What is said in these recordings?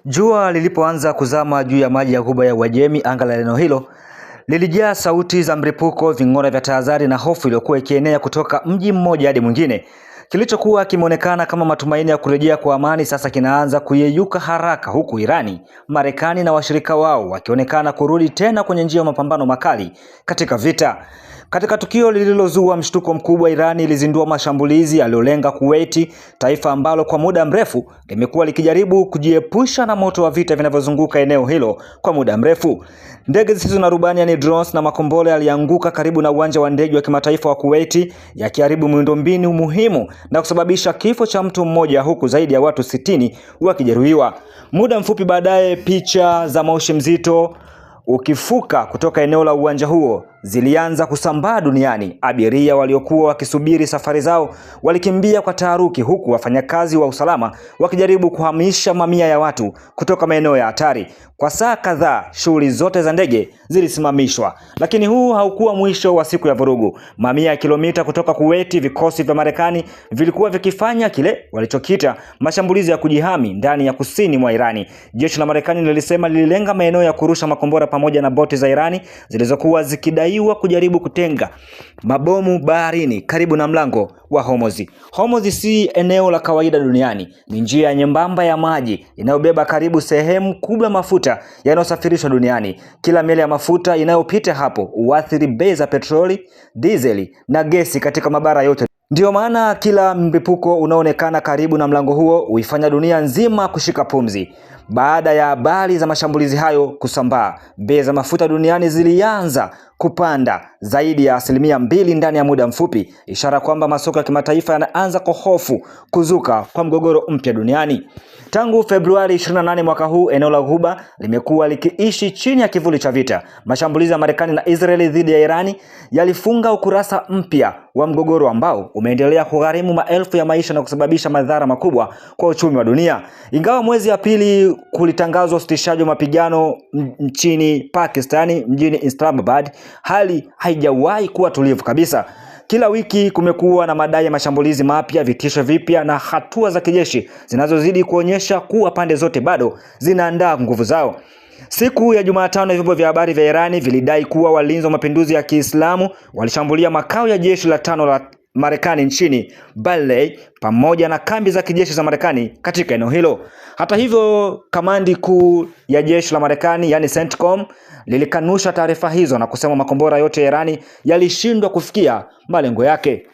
Jua lilipoanza kuzama juu ya maji ya Ghuba ya Uajemi, anga la eneo hilo lilijaa sauti za mlipuko, ving'ora vya tahadhari na hofu iliyokuwa ikienea kutoka mji mmoja hadi mwingine. Kilichokuwa kimeonekana kama matumaini ya kurejea kwa amani sasa kinaanza kuyeyuka haraka, huku Irani, Marekani na washirika wao wakionekana kurudi tena kwenye njia ya mapambano makali katika vita. Katika tukio lililozua mshtuko mkubwa, Irani ilizindua mashambulizi yaliyolenga Kuwait, taifa ambalo kwa muda mrefu limekuwa likijaribu kujiepusha na moto wa vita vinavyozunguka eneo hilo kwa muda mrefu. Ndege zisizo na rubani yani drones na makombora yalianguka karibu na uwanja wa ndege wa kimataifa wa Kuwait, yakiharibu miundombinu muhimu na kusababisha kifo cha mtu mmoja, huku zaidi ya watu 60 wakijeruhiwa. Muda mfupi baadaye, picha za moshi mzito ukifuka kutoka eneo la uwanja huo zilianza kusambaa duniani. Abiria waliokuwa wakisubiri safari zao walikimbia kwa taharuki, huku wafanyakazi wa usalama wakijaribu kuhamisha mamia ya watu kutoka maeneo ya hatari. Kwa saa kadhaa shughuli zote za ndege zilisimamishwa, lakini huu haukuwa mwisho wa siku ya vurugu. Mamia ya kilomita kutoka Kuwait, vikosi vya Marekani vilikuwa vikifanya kile walichokita mashambulizi ya kujihami ndani ya kusini mwa Irani. Jeshi la Marekani lilisema lililenga maeneo ya kurusha makombora pamoja na boti za Irani zilizokuwa zikidaiwa kujaribu kutenga mabomu baharini karibu na mlango wa Hormuz. Hormuz si eneo la kawaida duniani, ni njia nyembamba ya maji inayobeba karibu sehemu kubwa mafuta yanayosafirishwa duniani. Kila meli ya mafuta inayopita hapo huathiri bei za petroli, dizeli na gesi katika mabara yote. Ndio maana kila mlipuko unaoonekana karibu na mlango huo huifanya dunia nzima kushika pumzi. Baada ya habari za mashambulizi hayo kusambaa, bei za mafuta duniani zilianza kupanda zaidi ya 2% ndani ya muda mfupi, ishara kwamba masoko ya kimataifa yanaanza kuhofu kuzuka kwa mgogoro mpya duniani. Tangu Februari 28 mwaka huu, eneo la Ghuba limekuwa likiishi chini ya kivuli cha vita. Mashambulizi ya Marekani na Israeli dhidi ya Irani yalifunga ukurasa mpya wa mgogoro ambao umeendelea kugharimu maelfu ya maisha na kusababisha madhara makubwa kwa uchumi wa dunia. Ingawa mwezi Aprili kulitangazwa usitishaji wa mapigano nchini Pakistani mjini Islamabad, hali haijawahi kuwa tulivu kabisa. Kila wiki kumekuwa na madai ya mashambulizi mapya, vitisho vipya na hatua za kijeshi zinazozidi kuonyesha kuwa pande zote bado zinaandaa nguvu zao. Siku ya Jumatano, vyombo vya habari vya Irani vilidai kuwa walinzi wa mapinduzi ya Kiislamu walishambulia makao ya jeshi la 5 la Marekani nchini Baley pamoja na kambi za kijeshi za Marekani katika eneo hilo. Hata hivyo, kamandi kuu ya jeshi la Marekani yani CENTCOM lilikanusha taarifa hizo na kusema makombora yote ya Irani yalishindwa kufikia malengo yake.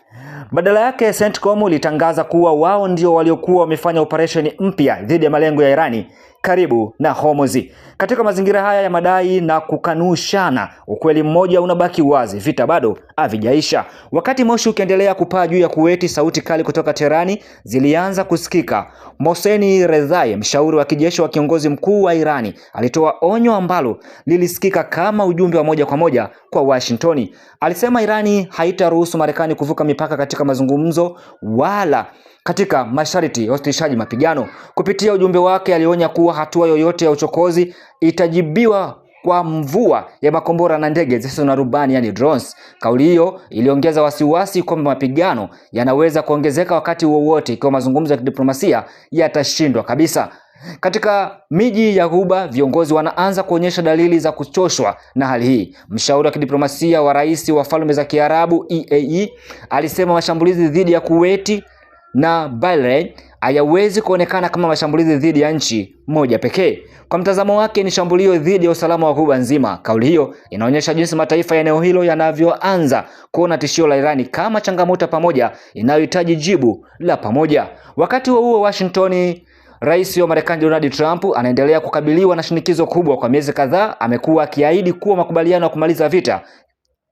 Badala yake, CENTCOM ilitangaza kuwa wao ndio waliokuwa wamefanya operesheni mpya dhidi ya malengo ya Irani karibu na Hormuz. Katika mazingira haya ya madai na kukanushana, ukweli mmoja unabaki wazi: vita bado havijaisha. Wakati moshi ukiendelea kupaa juu ya Kuwait, sauti kali kutoka Teherani zilianza kusikika. Mohsen Rezai, mshauri wa kijeshi wa kiongozi mkuu wa Irani, alitoa onyo ambalo lilisikika kama ujumbe wa moja kwa moja kwa Washington. Alisema Irani haitaruhusu Marekani kuvuka mipaka katika mazungumzo wala katika masharti ya usitishaji mapigano. Kupitia ujumbe wake, alionya kuwa hatua yoyote ya uchokozi itajibiwa kwa mvua ya makombora na ndege zisizo na rubani yani drones. Kauli hiyo iliongeza wasiwasi kwamba mapigano yanaweza kuongezeka wakati wowote ikiwa mazungumzo ya kidiplomasia yatashindwa kabisa. Katika miji ya Ghuba, viongozi wanaanza kuonyesha dalili za kuchoshwa na hali hii. Mshauri wa kidiplomasia wa rais wa Falme za Kiarabu EAE alisema mashambulizi dhidi ya Kuwait na Bahrain hayawezi kuonekana kama mashambulizi dhidi ya nchi moja pekee. Kwa mtazamo wake, ni shambulio dhidi ya usalama wa Ghuba nzima. Kauli hiyo inaonyesha jinsi mataifa ya eneo hilo yanavyoanza kuona tishio la Irani kama changamoto pamoja inayohitaji jibu la pamoja. Wakati huo Washington, Rais wa Marekani Donald Trump anaendelea kukabiliwa na shinikizo kubwa. Kwa miezi kadhaa amekuwa akiahidi kuwa makubaliano ya kumaliza vita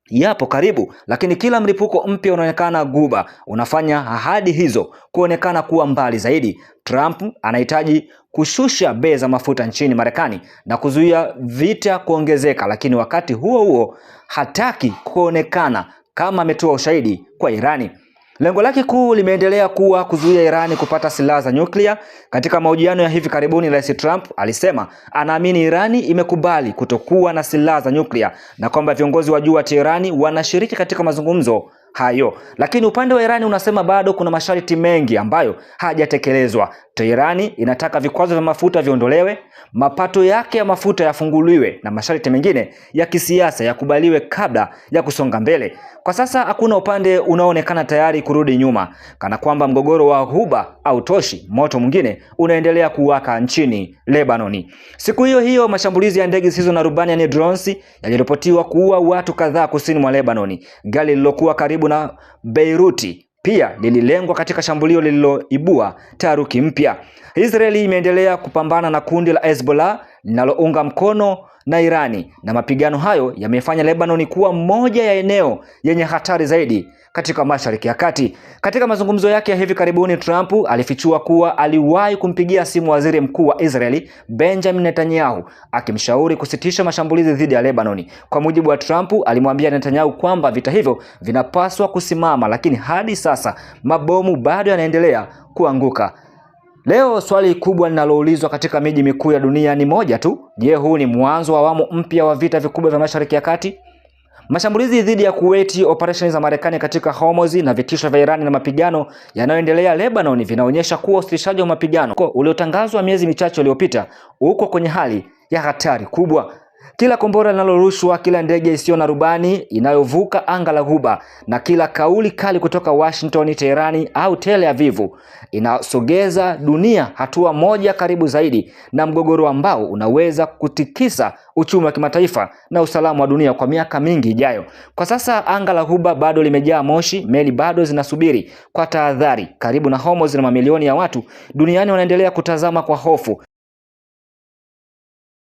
yapo karibu, lakini kila mlipuko mpya unaonekana Ghuba unafanya ahadi hizo kuonekana kuwa mbali zaidi. Trump anahitaji kushusha bei za mafuta nchini Marekani na kuzuia vita kuongezeka, lakini wakati huo huo hataki kuonekana kama ametoa ushahidi kwa Irani. Lengo lake kuu limeendelea kuwa kuzuia Irani kupata silaha za nyuklia. Katika mahojiano ya hivi karibuni, Rais Trump alisema anaamini Irani imekubali kutokuwa na silaha za nyuklia na kwamba viongozi wa juu wa Teherani wanashiriki katika mazungumzo hayo. Lakini upande wa Irani unasema bado kuna masharti mengi ambayo hayajatekelezwa. Teherani inataka vikwazo vya mafuta viondolewe, mapato yake ya mafuta yafunguliwe na masharti mengine ya kisiasa yakubaliwe kabla ya kusonga mbele. Kwa sasa hakuna upande unaoonekana tayari kurudi nyuma, kana kwamba mgogoro wa Ghuba hautoshi, moto mwingine unaendelea kuwaka nchini Lebanoni. Siku hiyo hiyo mashambulizi ya ndege zisizo na rubani yani drones yaliripotiwa kuua watu kadhaa kusini mwa Lebanoni. Gari lililokuwa karibu na Beiruti pia lililengwa katika shambulio lililoibua taharuki mpya. Israeli imeendelea kupambana na kundi la Hezbollah linalounga mkono na Irani, na mapigano hayo yamefanya Lebanon kuwa moja ya eneo yenye hatari zaidi katika Mashariki ya Kati. Katika mazungumzo yake ya hivi karibuni, Trump alifichua kuwa aliwahi kumpigia simu waziri mkuu wa Israeli Benjamin Netanyahu akimshauri kusitisha mashambulizi dhidi ya Lebanon. Kwa mujibu wa Trump, alimwambia Netanyahu kwamba vita hivyo vinapaswa kusimama, lakini hadi sasa mabomu bado yanaendelea kuanguka. Leo swali kubwa linaloulizwa katika miji mikuu ya dunia ni moja tu. Je, huu ni mwanzo wa awamu mpya wa vita vikubwa vya Mashariki ya Kati? Mashambulizi dhidi ya Kuwait, operations za Marekani katika Hormuz na vitisho vya Irani na mapigano yanayoendelea Lebanon vinaonyesha kuwa usitishaji wa mapigano uliotangazwa miezi michache iliyopita uko kwenye hali ya hatari kubwa. Kila kombora linalorushwa, kila ndege isiyo na rubani inayovuka anga la Ghuba, na kila kauli kali kutoka Washington, Teherani au Tel Aviv inasogeza dunia hatua moja karibu zaidi na mgogoro ambao unaweza kutikisa uchumi wa kimataifa na usalama wa dunia kwa miaka mingi ijayo. Kwa sasa anga la Ghuba bado limejaa moshi, meli bado zinasubiri kwa tahadhari karibu na Hormuz, na mamilioni ya watu duniani wanaendelea kutazama kwa hofu